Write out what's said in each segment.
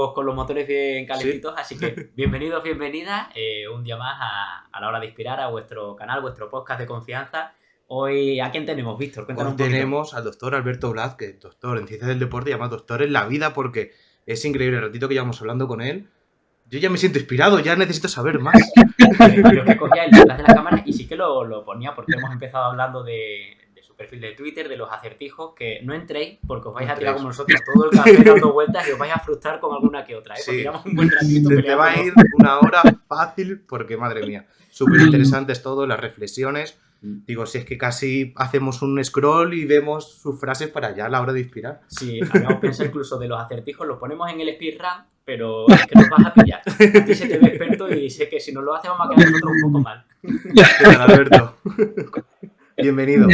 estamos con los motores bien calentitos, así que bienvenidos, bienvenidas un día más a la hora de inspirar a vuestro canal, vuestro podcast de confianza. Hoy, ¿a quién tenemos, Víctor? Cuéntanos Hoy un poquito. tenemos al doctor Alberto Blázquez, doctor en Ciencias del Deporte, llamado doctor en la vida, porque es increíble el ratito que llevamos hablando con él. Yo ya me siento inspirado, ya necesito saber más. Pero que cogía el detrás de la cámara y sí que lo ponía, porque hemos empezado hablando de su perfil de Twitter, de los acertijos, que no entréis porque os vais a tirar como nosotros todo el café dando vueltas y os vais a frustrar con alguna que otra, porque llevamos un buen ratito peleando. Te va a ir una hora fácil porque, madre mía, súper interesantes todo, las reflexiones. Digo, si es que casi hacemos un scroll y vemos sus frases para ya a la hora de inspirar. Sí, habíamos pensado incluso de los acertijos, lo ponemos en el speedrun, pero es que nos vas a pillar. A ti se te ve experto y sé que si no lo haces vamos a quedar nosotros un poco mal. ¿Qué tal, Alberto? Bienvenido.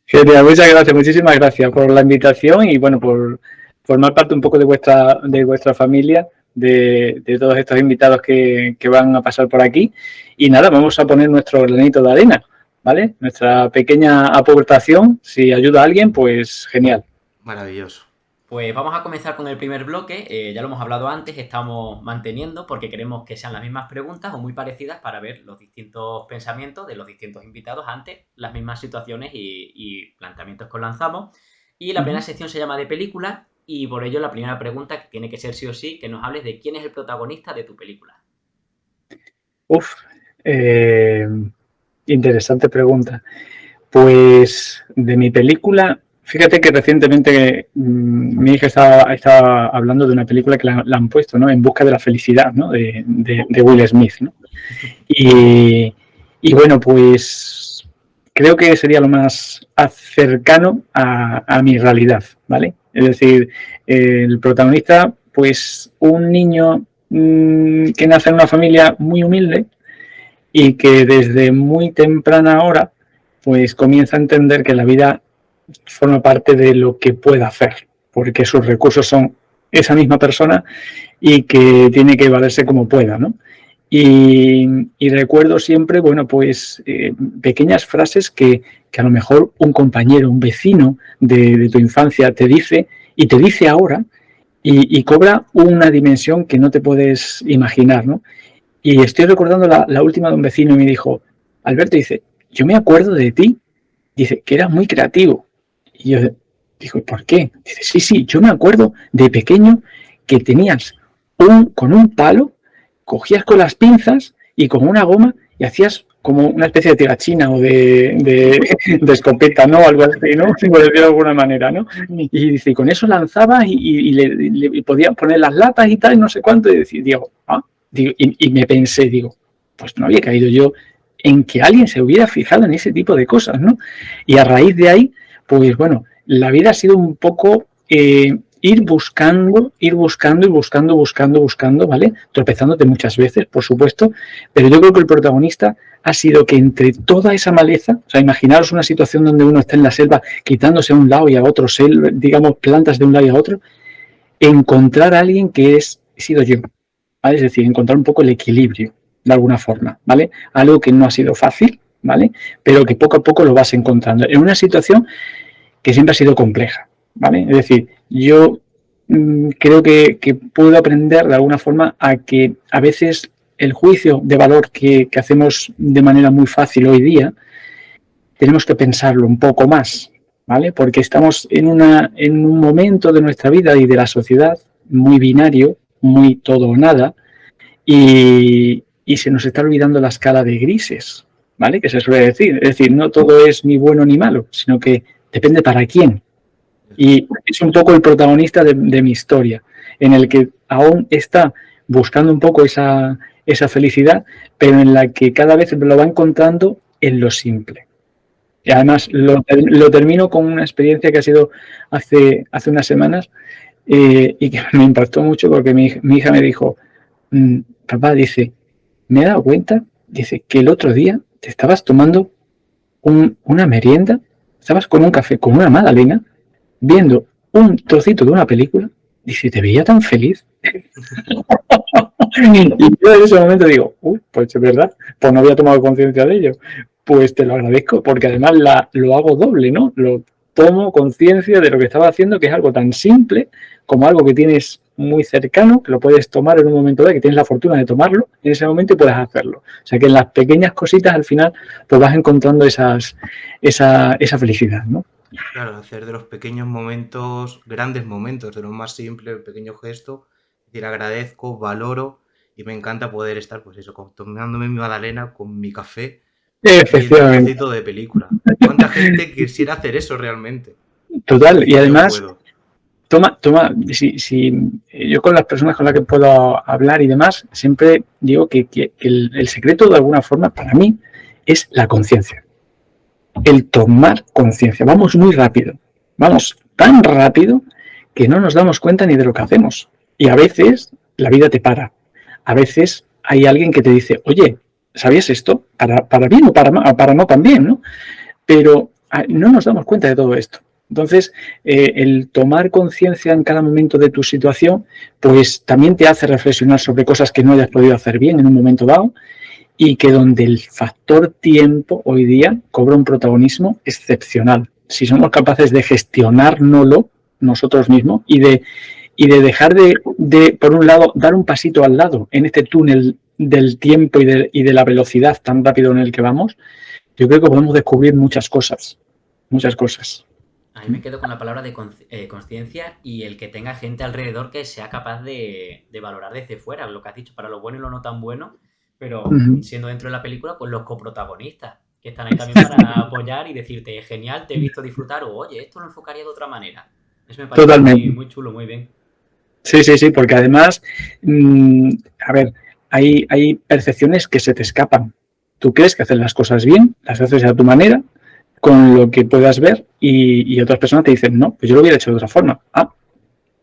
Genial, muchas gracias, muchísimas gracias por la invitación y bueno, por formar parte un poco de vuestra familia, de todos estos invitados que van a pasar por aquí. Y nada, vamos a poner nuestro granito de arena, ¿vale? Nuestra pequeña aportación, si ayuda a alguien, pues genial. Maravilloso. Pues vamos a comenzar con el primer bloque, ya lo hemos hablado antes, estamos manteniendo porque queremos que sean las mismas preguntas o muy parecidas para ver los distintos pensamientos de los distintos invitados ante las mismas situaciones y planteamientos que os lanzamos. Y la primera sección se llama de película y por ello la primera pregunta que tiene que ser sí o sí que nos hables de quién es el protagonista de tu película. Interesante pregunta. Pues de mi película... Fíjate que recientemente mi hija estaba hablando de una película que la han puesto, ¿no? En busca de la felicidad, ¿no? De Will Smith, ¿no? Y bueno, pues creo que sería lo más cercano a mi realidad, ¿vale? Es decir, el protagonista, pues un niño que nace en una familia muy humilde y que desde muy temprana hora, pues comienza a entender que la vida forma parte de lo que pueda hacer, porque sus recursos son esa misma persona y que tiene que valerse como pueda, ¿no? Y recuerdo siempre, bueno, pues pequeñas frases que a lo mejor un compañero, un vecino de tu infancia te dice y te dice ahora y cobra una dimensión que no te puedes imaginar, ¿no? Y estoy recordando la última de un vecino y me dijo, Alberto, dice, yo me acuerdo de ti, dice, que eras muy creativo. Y yo digo, ¿por qué? Dice, sí, yo me acuerdo de pequeño que tenías con un palo, cogías con las pinzas y con una goma y hacías como una especie de tirachina o de escopeta, ¿no? Algo así, ¿no? Por decirlo de alguna manera, ¿no? Y dice, con eso lanzabas y le podías poner las latas y tal, y no sé cuánto, y digo, y me pensé, digo, pues no había caído yo en que alguien se hubiera fijado en ese tipo de cosas, ¿no? Y a raíz de ahí, pues bueno, la vida ha sido un poco ir buscando, ¿vale? Tropezándote muchas veces, por supuesto, pero yo creo que el protagonista ha sido que entre toda esa maleza, o sea, imaginaros una situación donde uno está en la selva quitándose a un lado y a otro, digamos, plantas de un lado y a otro, encontrar a alguien que he sido yo, ¿vale? Es decir, encontrar un poco el equilibrio, de alguna forma, ¿vale? Algo que no ha sido fácil, ¿vale? Pero que poco a poco lo vas encontrando. En una situación que siempre ha sido compleja, ¿vale? Es decir, yo creo que puedo aprender de alguna forma a que a veces el juicio de valor que hacemos de manera muy fácil hoy día, tenemos que pensarlo un poco más, ¿vale? Porque estamos en un momento de nuestra vida y de la sociedad muy binario, muy todo o nada, y se nos está olvidando la escala de grises, ¿vale? Que se suele decir. Es decir, no todo es ni bueno ni malo, sino que depende para quién. Y es un poco el protagonista de mi historia, en el que aún está buscando un poco esa felicidad, pero en la que cada vez lo va encontrando en lo simple. Y además lo termino con una experiencia que ha sido hace unas semanas y que me impactó mucho porque mi hija me dijo, papá, dice, me he dado cuenta, dice, que el otro día te estabas tomando una merienda, estabas con un café, con una magdalena, viendo un trocito de una película, dice, te veía tan feliz. Y yo en ese momento digo, pues es verdad, pues no había tomado conciencia de ello. Pues te lo agradezco, porque además lo hago doble, ¿no? Lo tomo conciencia de lo que estaba haciendo, que es algo tan simple como algo que tienes muy cercano, que lo puedes tomar en un momento dado, que tienes la fortuna de tomarlo en ese momento y puedes hacerlo. O sea que en las pequeñas cositas al final pues vas encontrando esa felicidad, ¿no? Claro, hacer de los pequeños momentos, grandes momentos, de lo más simple, el pequeño gesto, decir agradezco, valoro y me encanta poder estar, pues eso, tomándome mi magdalena con mi café viendo un Efectivamente. trocito de película. ¿Cuánta gente quisiera hacer eso realmente? Total. Y Yo además, puedo. toma, si yo con las personas con las que puedo hablar y demás, siempre digo que el secreto de alguna forma para mí es la conciencia. El tomar conciencia. Vamos muy rápido. Vamos tan rápido que no nos damos cuenta ni de lo que hacemos. Y a veces la vida te para. A veces hay alguien que te dice, oye, ¿sabías esto? Para bien o para no también, ¿no? Pero no nos damos cuenta de todo esto. Entonces, el tomar conciencia en cada momento de tu situación, pues también te hace reflexionar sobre cosas que no hayas podido hacer bien en un momento dado y que donde el factor tiempo hoy día cobra un protagonismo excepcional. Si somos capaces de gestionárnoslo nosotros mismos y de dejar de, por un lado, dar un pasito al lado en este túnel del tiempo y de la velocidad tan rápido en el que vamos, yo creo que podemos descubrir muchas cosas. Muchas cosas. A mí me quedo con la palabra de consciencia y el que tenga gente alrededor que sea capaz de valorar desde fuera lo que has dicho, para lo bueno y lo no tan bueno, pero siendo dentro de la película, pues los coprotagonistas, que están ahí también para apoyar y decirte, genial, te he visto disfrutar, o oye, esto lo enfocaría de otra manera. Eso me parece Totalmente. muy chulo, muy bien. Sí, porque además, a ver, hay percepciones que se te escapan. Tú crees que haces las cosas bien, las haces a tu manera, con lo que puedas ver, y otras personas te dicen, no, pues yo lo hubiera hecho de otra forma. Ah,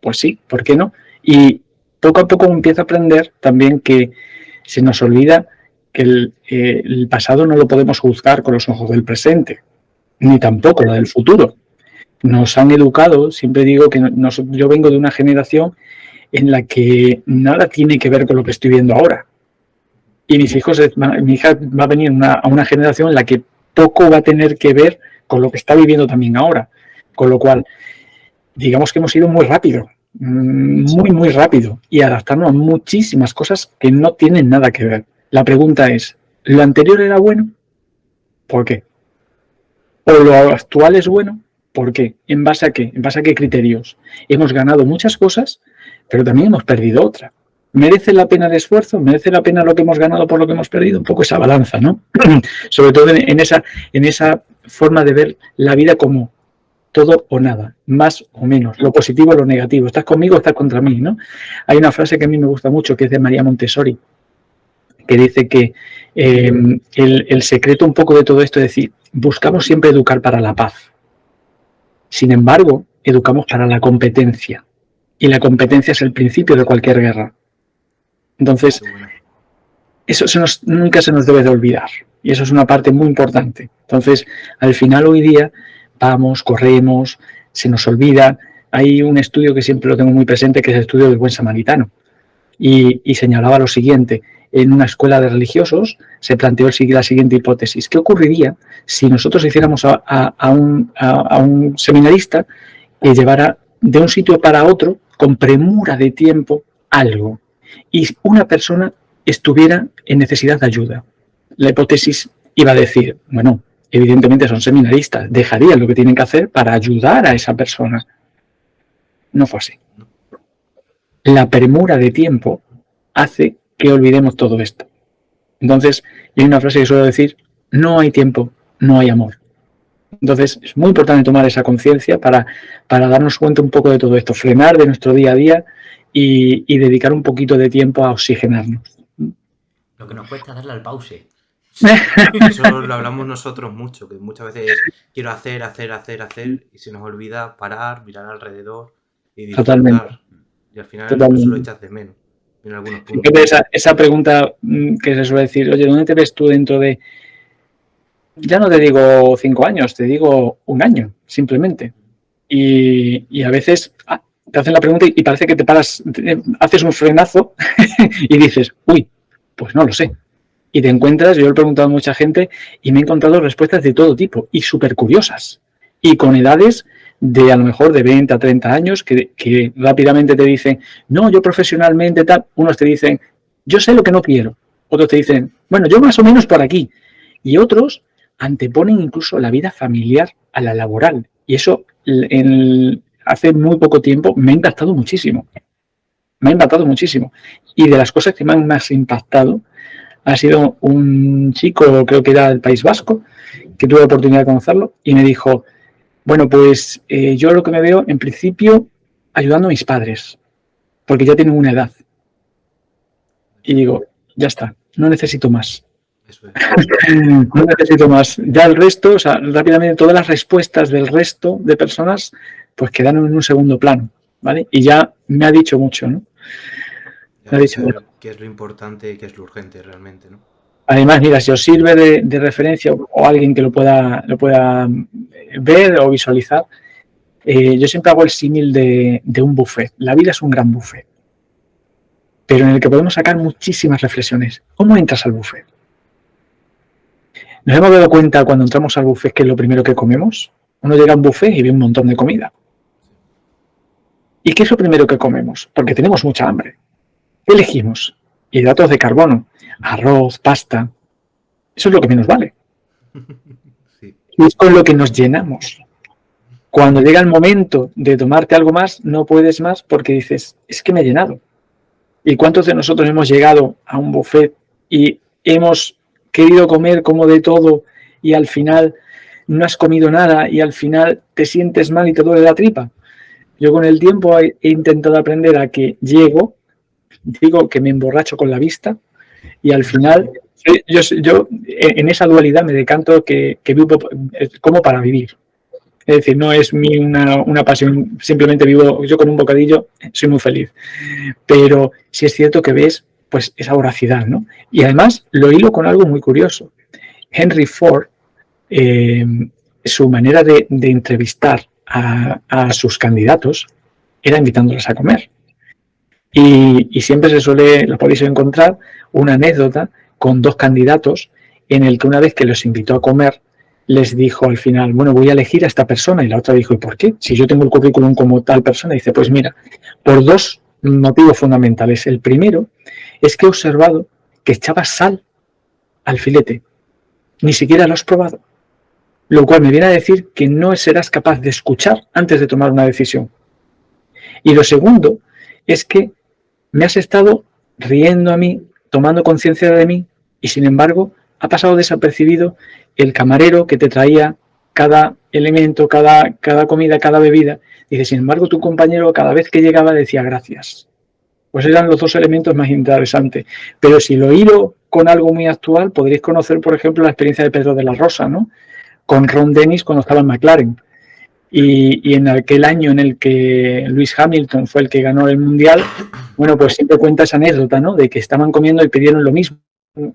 pues sí, ¿por qué no? Y poco a poco empiezo a aprender también que se nos olvida que el pasado no lo podemos juzgar con los ojos del presente, ni tampoco lo del futuro. Nos han educado, siempre digo que yo vengo de una generación en la que nada tiene que ver con lo que estoy viendo ahora. Y mi hija va a venir a una generación en la que poco va a tener que ver con lo que está viviendo también ahora. Con lo cual, digamos que hemos ido muy rápido, muy rápido, y adaptarnos a muchísimas cosas que no tienen nada que ver. La pregunta es, ¿lo anterior era bueno? ¿Por qué? ¿O lo actual es bueno? ¿Por qué? ¿En base a qué? ¿En base a qué criterios? Hemos ganado muchas cosas, pero también hemos perdido otra. ¿Merece la pena el esfuerzo? ¿Merece la pena lo que hemos ganado por lo que hemos perdido? Un poco esa balanza, ¿no? Sobre todo en esa forma de ver la vida como todo o nada, más o menos, lo positivo o lo negativo. Estás conmigo o estás contra mí, ¿no? Hay una frase que a mí me gusta mucho, que es de María Montessori, que dice que el secreto un poco de todo esto es decir, buscamos siempre educar para la paz. Sin embargo, educamos para la competencia. Y la competencia es el principio de cualquier guerra. Entonces, eso nunca se nos debe de olvidar. Y eso es una parte muy importante. Entonces, al final hoy día vamos, corremos, se nos olvida. Hay un estudio que siempre lo tengo muy presente, que es el estudio del buen samaritano. Y señalaba lo siguiente. En una escuela de religiosos se planteó la siguiente hipótesis. ¿Qué ocurriría si nosotros hiciéramos a un seminarista que llevara de un sitio para otro con premura de tiempo algo y una persona estuviera en necesidad de ayuda? La hipótesis iba a decir, bueno, evidentemente son seminaristas, dejarían lo que tienen que hacer para ayudar a esa persona. No fue así. La premura de tiempo hace que olvidemos todo esto. Entonces, hay una frase que suelo decir, no hay tiempo, no hay amor. Entonces, es muy importante tomar esa conciencia para darnos cuenta un poco de todo esto, frenar de nuestro día a día y dedicar un poquito de tiempo a oxigenarnos. Lo que nos cuesta darle al pause. Sí, eso lo hablamos nosotros mucho, que muchas veces quiero hacer y se nos olvida parar, mirar alrededor y disfrutar. Totalmente. Y al final pues, lo echas de menos en algunos puntos. Esa pregunta que se suele decir, oye, ¿dónde te ves tú dentro de...? Ya no te digo 5 años, te digo 1 año, simplemente. Y a veces te hacen la pregunta y parece que te paras, haces un frenazo y dices, uy, pues no lo sé. Y te encuentras, yo lo he preguntado a mucha gente y me he encontrado respuestas de todo tipo y súper curiosas. Y con edades de a lo mejor de 20 a 30 años que rápidamente te dicen, no, yo profesionalmente tal, unos te dicen, yo sé lo que no quiero, otros te dicen, bueno, yo más o menos por aquí, y otros anteponen incluso la vida familiar a la laboral, y eso hace muy poco tiempo me ha impactado muchísimo, y de las cosas que me han más impactado ha sido un chico, creo que era del País Vasco, que tuve la oportunidad de conocerlo, y me dijo, bueno, pues yo lo que me veo, en principio, ayudando a mis padres, porque ya tienen una edad. Y digo, ya está, no necesito más. Eso es. No necesito más. Ya el resto, o sea, rápidamente todas las respuestas del resto de personas, pues quedaron en un segundo plano, ¿vale? Y ya me ha dicho mucho, ¿no? Ya Me ha ves dicho mucho. qué es lo importante y qué es lo urgente realmente, ¿no? Además, mira, si os sirve de referencia o alguien que lo pueda ver o visualizar, yo siempre hago el símil de un buffet. La vida es un gran buffet, pero en el que podemos sacar muchísimas reflexiones. ¿Cómo entras al buffet? ¿Nos hemos dado cuenta cuando entramos al buffet que es lo primero que comemos? Uno llega a un buffet y ve un montón de comida. ¿Y qué es lo primero que comemos? Porque tenemos mucha hambre. ¿Qué elegimos? Hidratos de carbono, arroz, pasta. Eso es lo que menos vale. Sí. Y es con lo que nos llenamos. Cuando llega el momento de tomarte algo más, no puedes más porque dices, es que me he llenado. ¿Y cuántos de nosotros hemos llegado a un buffet y hemos querido comer como de todo y al final no has comido nada y al final te sientes mal y te duele la tripa? Yo con el tiempo he intentado aprender a que llego, digo que me emborracho con la vista y al final yo en esa dualidad me decanto que vivo como para vivir. Es decir, no es una pasión, simplemente vivo yo con un bocadillo, soy muy feliz. Pero sí es cierto que ves pues esa voracidad, ¿no? Y además lo hilo con algo muy curioso. Henry Ford, su manera de entrevistar a sus candidatos era invitándolos a comer. Y siempre se suele, lo podéis encontrar, una anécdota con dos candidatos en el que una vez que los invitó a comer, les dijo al final, bueno, voy a elegir a esta persona. Y la otra dijo, ¿y por qué? Si yo tengo el currículum como tal persona. Y dice, pues mira, por dos motivos fundamentales. El primero es que he observado que echaba sal al filete. Ni siquiera lo has probado. Lo cual me viene a decir que no serás capaz de escuchar antes de tomar una decisión. Y lo segundo es que me has estado riendo a mí, tomando conciencia de mí, y sin embargo ha pasado desapercibido el camarero que te traía cada elemento, cada comida, cada bebida. Dice, sin embargo, tu compañero cada vez que llegaba decía gracias. Pues eran los dos elementos más interesantes. Pero si lo hilo con algo muy actual, podréis conocer, por ejemplo, la experiencia de Pedro de la Rosa, ¿no? Con Ron Dennis cuando estaba en McLaren. Y en aquel año en el que Lewis Hamilton fue el que ganó el Mundial, bueno, pues siempre cuenta esa anécdota, ¿no? De que estaban comiendo y pidieron lo mismo,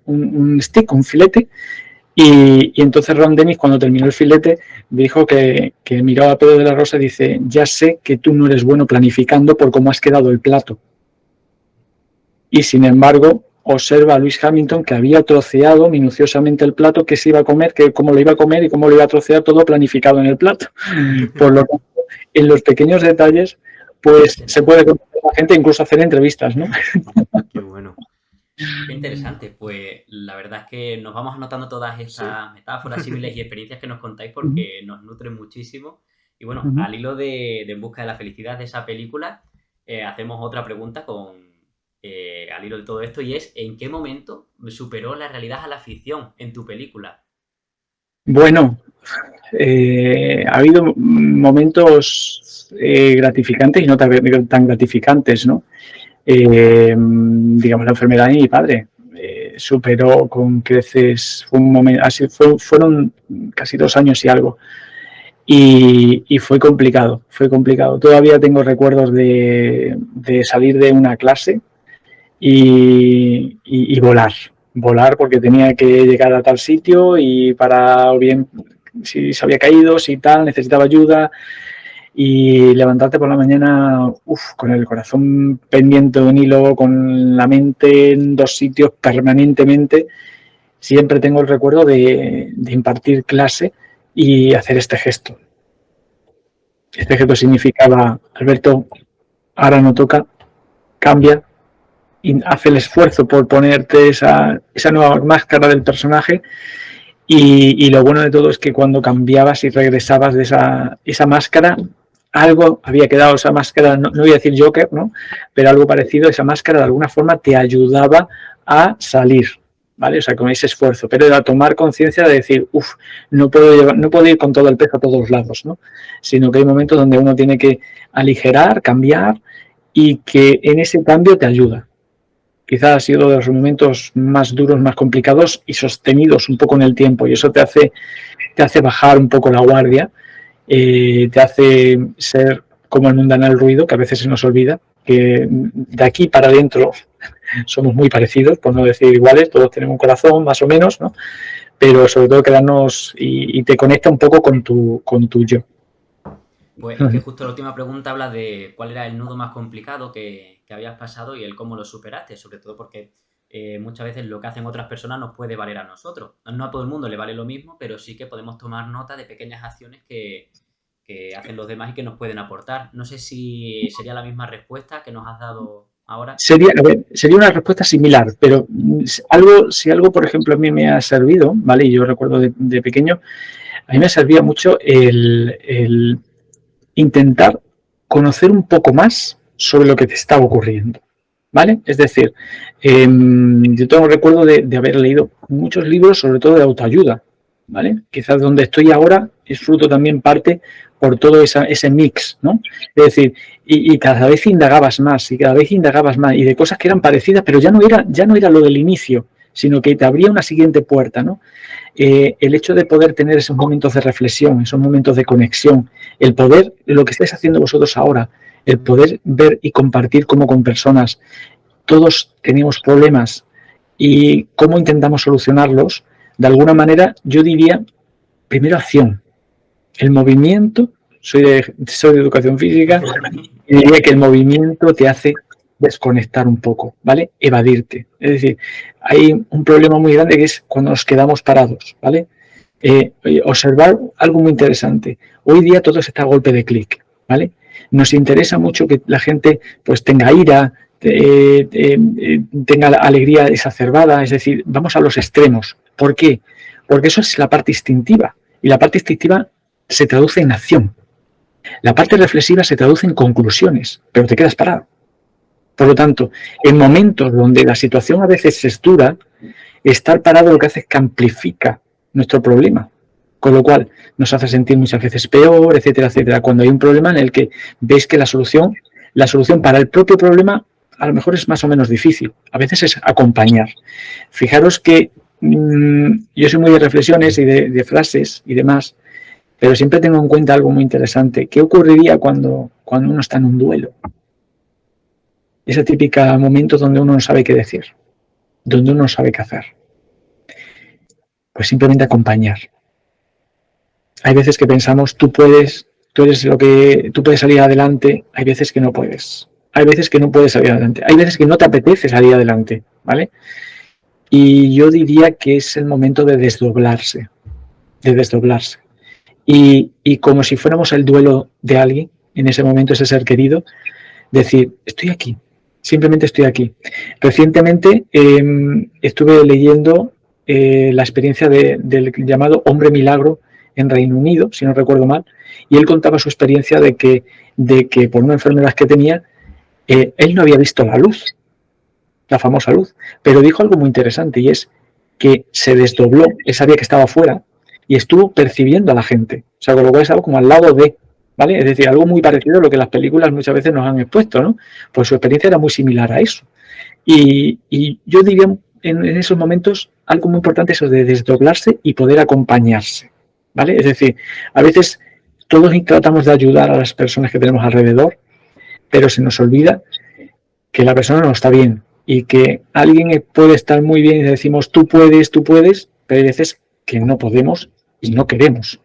un stick, un filete, y entonces Ron Dennis, cuando terminó el filete, dijo que miró a Pedro de la Rosa y dice, ya sé que tú no eres bueno planificando por cómo has quedado el plato. Y sin embargo, observa a Lewis Hamilton que había troceado minuciosamente el plato que se iba a comer, que cómo lo iba a comer y cómo lo iba a trocear, todo planificado en el plato. Por lo tanto, en los pequeños detalles, pues se puede conocer a la gente, incluso hacer entrevistas, ¿no? Qué bueno. Qué interesante, pues la verdad es que nos vamos anotando todas estas metáforas, símiles y experiencias que nos contáis porque nos nutren muchísimo. Y bueno, al hilo de En busca de la felicidad de esa película, hacemos otra pregunta al hilo de todo esto y es, ¿en qué momento superó la realidad a la ficción en tu película? Bueno, ha habido momentos gratificantes y no tan gratificantes, ¿no? Digamos, la enfermedad de mi padre superó con creces, fue un momento, fueron casi 2 años y algo, y fue complicado. Todavía tengo recuerdos de salir de una clase y volar porque tenía que llegar a tal sitio y para, o bien, si se había caído, si tal, necesitaba ayuda, y levantarte por la mañana con el corazón pendiente de un hilo, con la mente en dos sitios permanentemente. Siempre tengo el recuerdo de impartir clase y hacer este gesto. Este gesto significaba, Alberto, ahora no toca, cambia, y hace el esfuerzo por ponerte esa nueva máscara del personaje. Y lo bueno de todo es que cuando cambiabas y regresabas de esa máscara, algo había quedado, esa máscara, no voy a decir Joker, ¿no? Pero algo parecido, esa máscara de alguna forma te ayudaba a salir, ¿vale? O sea, con ese esfuerzo, pero era tomar conciencia de decir, uff, no puedo ir con todo el peso a todos lados, ¿no? Sino que hay momentos donde uno tiene que aligerar, cambiar, y que en ese cambio te ayuda. Quizás ha sido de los momentos más duros, más complicados y sostenidos un poco en el tiempo, y eso te hace bajar un poco la guardia, te hace ser como el mundanal ruido, que a veces se nos olvida, que de aquí para adentro somos muy parecidos, por no decir iguales, todos tenemos un corazón más o menos, ¿no? Pero sobre todo quedarnos y te conecta un poco con tu yo. Pues es que justo la última pregunta habla de cuál era el nudo más complicado que habías pasado y el cómo lo superaste, sobre todo porque muchas veces lo que hacen otras personas nos puede valer a nosotros. No a todo el mundo le vale lo mismo, pero sí que podemos tomar nota de pequeñas acciones que hacen los demás y que nos pueden aportar. No sé si sería la misma respuesta que nos has dado ahora. Sería una respuesta similar, pero si algo, por ejemplo, a mí me ha servido, ¿vale? Y yo recuerdo de pequeño, a mí me servía mucho el intentar conocer un poco más sobre lo que te estaba ocurriendo, ¿vale? Es decir, yo tengo recuerdo de haber leído muchos libros, sobre todo de autoayuda, ¿vale? Quizás donde estoy ahora es fruto también parte por todo ese mix, ¿no? Es decir, y cada vez indagabas más, y cada vez indagabas más, y de cosas que eran parecidas, pero ya no era lo del inicio, sino que te abría una siguiente puerta, ¿no? El hecho de poder tener esos momentos de reflexión, esos momentos de conexión, el poder, lo que estáis haciendo vosotros ahora, el poder ver y compartir como con personas, todos tenemos problemas y cómo intentamos solucionarlos, de alguna manera yo diría, primero acción, el movimiento, soy de educación física, y diría que el movimiento te hace desconectar un poco, ¿vale? Evadirte. Es decir, hay un problema muy grande que es cuando nos quedamos parados, ¿vale? Observar algo muy interesante. Hoy día todo está a golpe de clic, ¿vale? Nos interesa mucho que la gente pues tenga ira, tenga alegría exacerbada, es decir, vamos a los extremos. ¿Por qué? Porque eso es la parte instintiva, y la parte instintiva se traduce en acción. La parte reflexiva se traduce en conclusiones, pero te quedas parado. Por lo tanto, en momentos donde la situación a veces es dura, estar parado lo que hace es que amplifica nuestro problema, con lo cual nos hace sentir muchas veces peor, etcétera, etcétera. Cuando hay un problema en el que ves que la solución para el propio problema a lo mejor es más o menos difícil, a veces es acompañar. Fijaros que yo soy muy de reflexiones y de frases y demás, pero siempre tengo en cuenta algo muy interesante. ¿Qué ocurriría cuando uno está en un duelo? Ese típico momento donde uno no sabe qué decir, donde uno no sabe qué hacer. Pues simplemente acompañar. Hay veces que pensamos, tú puedes salir adelante, hay veces que no puedes. Hay veces que no puedes salir adelante. Hay veces que no te apetece salir adelante, ¿vale? Y yo diría que es el momento de desdoblarse. Y como si fuéramos el duelo de alguien, en ese momento ese ser querido, decir, estoy aquí, simplemente estoy aquí. Recientemente estuve leyendo la experiencia del llamado hombre milagro en Reino Unido, si no recuerdo mal, y él contaba su experiencia de que por una enfermedad que tenía, él no había visto la luz, la famosa luz, pero dijo algo muy interesante, y es que se desdobló, él sabía que estaba fuera, y estuvo percibiendo a la gente. O sea, con lo cual es algo como al lado de, ¿vale? Es decir, algo muy parecido a lo que las películas muchas veces nos han expuesto, ¿no? Pues su experiencia era muy similar a eso. Y yo diría en esos momentos algo muy importante es eso de desdoblarse y poder acompañarse, ¿vale? Es decir, a veces todos tratamos de ayudar a las personas que tenemos alrededor, pero se nos olvida que la persona no está bien y que alguien puede estar muy bien y decimos tú puedes, pero hay veces que no podemos y no queremos.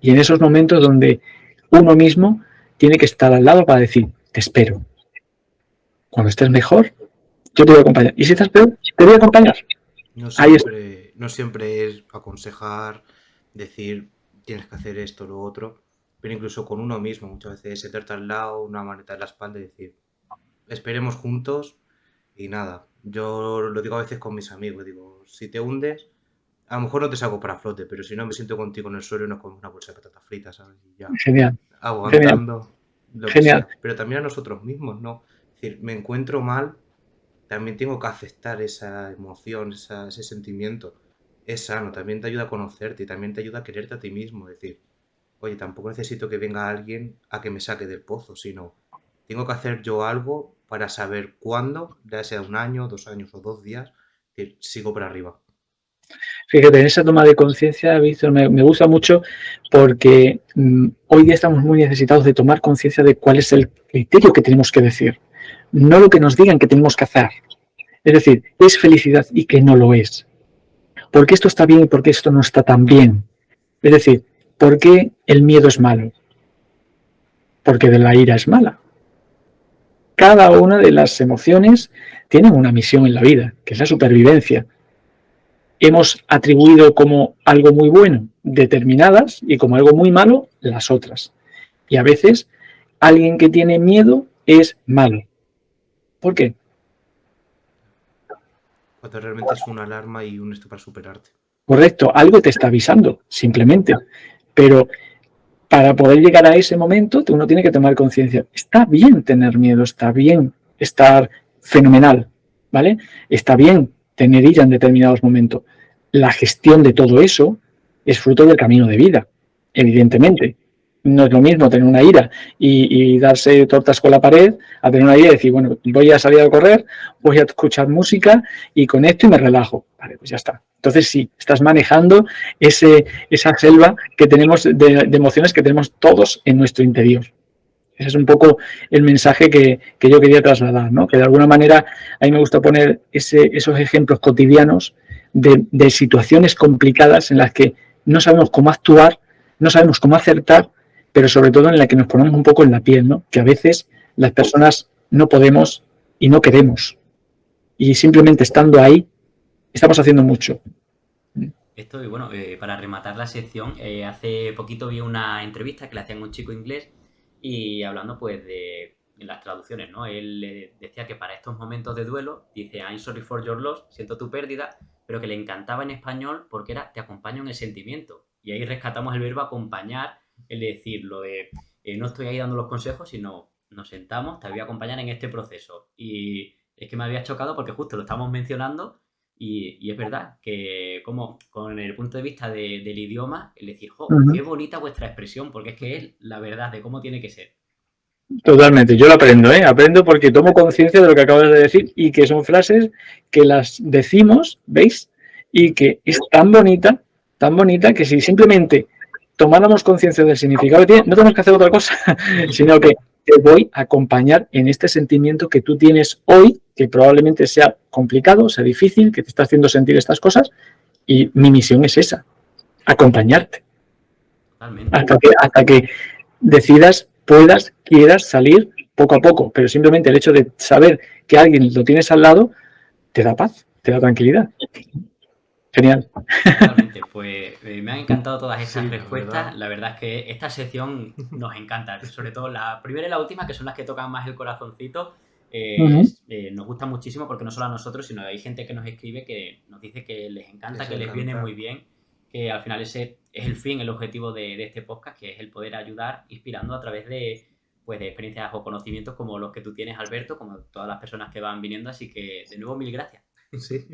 Y en esos momentos donde uno mismo tiene que estar al lado para decir, te espero. Cuando estés mejor, yo te voy a acompañar. Y si estás peor, te voy a acompañar. No siempre es aconsejar, decir, tienes que hacer esto o lo otro, pero incluso con uno mismo. Muchas veces sentarte al lado, una maneta en la espalda y decir, esperemos juntos y nada. Yo lo digo a veces con mis amigos, digo, si te hundes, a lo mejor no te saco para flote, pero si no me siento contigo en el suelo y no como una bolsa de patatas fritas, ¿sabes? Y ya, Genial, genial, aguantando lo que genial. sea. Pero también a nosotros mismos, ¿no? Es decir, me encuentro mal, también tengo que aceptar esa emoción, ese sentimiento. Es sano, también te ayuda a conocerte y también te ayuda a quererte a ti mismo. Es decir, oye, tampoco necesito que venga alguien a que me saque del pozo, sino tengo que hacer yo algo para saber cuándo, ya sea 1 año, 2 años o 2 días, que sigo para arriba. Fíjate, en esa toma de conciencia, Víctor, me gusta mucho porque hoy día estamos muy necesitados de tomar conciencia de cuál es el criterio que tenemos que decir, no lo que nos digan que tenemos que hacer. Es decir, es felicidad y que no lo es. ¿Por qué esto está bien y por qué esto no está tan bien? Es decir, ¿por qué el miedo es malo? Porque de la ira es mala. Cada una de las emociones tiene una misión en la vida, que es la supervivencia. Hemos atribuido como algo muy bueno determinadas y como algo muy malo las otras. Y a veces alguien que tiene miedo es malo. ¿Por qué? Cuando realmente es una alarma y un esto para superarte. Correcto, algo te está avisando, simplemente. Pero para poder llegar a ese momento, uno tiene que tomar conciencia. Está bien tener miedo, está bien estar fenomenal, ¿vale? Está bien tener ira en determinados momentos. La gestión de todo eso es fruto del camino de vida, evidentemente. No es lo mismo tener una ira y darse tortas con la pared a tener una ira y decir, bueno, voy a salir a correr, voy a escuchar música y conecto y me relajo. Vale, pues ya está. Entonces sí, estás manejando esa selva que tenemos de emociones que tenemos todos en nuestro interior. Ese es un poco el mensaje que yo quería trasladar, ¿no? Que de alguna manera a mí me gusta poner esos ejemplos cotidianos de situaciones complicadas en las que no sabemos cómo actuar, no sabemos cómo acertar, pero sobre todo en la que nos ponemos un poco en la piel, ¿no? Que a veces las personas no podemos y no queremos. Y simplemente estando ahí, estamos haciendo mucho. Esto, y bueno, para rematar la sección, hace poquito vi una entrevista que le hacían a un chico inglés y hablando pues de las traducciones, ¿no? Él decía que para estos momentos de duelo, dice, I'm sorry for your loss, siento tu pérdida, pero que le encantaba en español porque era te acompaño en el sentimiento. Y ahí rescatamos el verbo acompañar, el decir, lo de no estoy ahí dando los consejos, sino nos sentamos, te voy a acompañar en este proceso. Y es que me había chocado porque justo lo estamos mencionando y es verdad que como con el punto de vista del idioma, el decir, jo, qué bonita vuestra expresión, porque es que es la verdad de cómo tiene que ser. Totalmente, yo lo aprendo, ¿eh? Aprendo porque tomo conciencia de lo que acabas de decir y que son frases que las decimos, ¿veis? Y que es tan bonita que si simplemente tomáramos conciencia del significado que tiene, no tenemos que hacer otra cosa, sino que te voy a acompañar en este sentimiento que tú tienes hoy, que probablemente sea complicado, sea difícil, que te está haciendo sentir estas cosas, y mi misión es esa, acompañarte, Totalmente. hasta que decidas, puedas, quieras salir poco a poco, pero simplemente el hecho de saber que alguien lo tienes al lado te da paz, te da tranquilidad. Genial. Totalmente, pues me han encantado todas estas Sí, respuestas. La verdad es que esta sección nos encanta, sobre todo la primera y la última, que son las que tocan más el corazoncito. Nos gusta muchísimo porque no solo a nosotros, sino hay gente que nos escribe que nos dice que les encanta, que les viene muy bien, que al final ese es el fin, el objetivo de este podcast, que es el poder ayudar inspirando a través de, pues, de experiencias o conocimientos como los que tú tienes, Alberto, como todas las personas que van viniendo. Así que, de nuevo, mil gracias. Sí.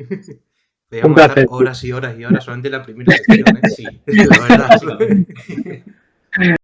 Un Podríamos placer. estar horas y horas y horas solamente en la primera sección, ¿eh? Sí, la verdad. Básicamente.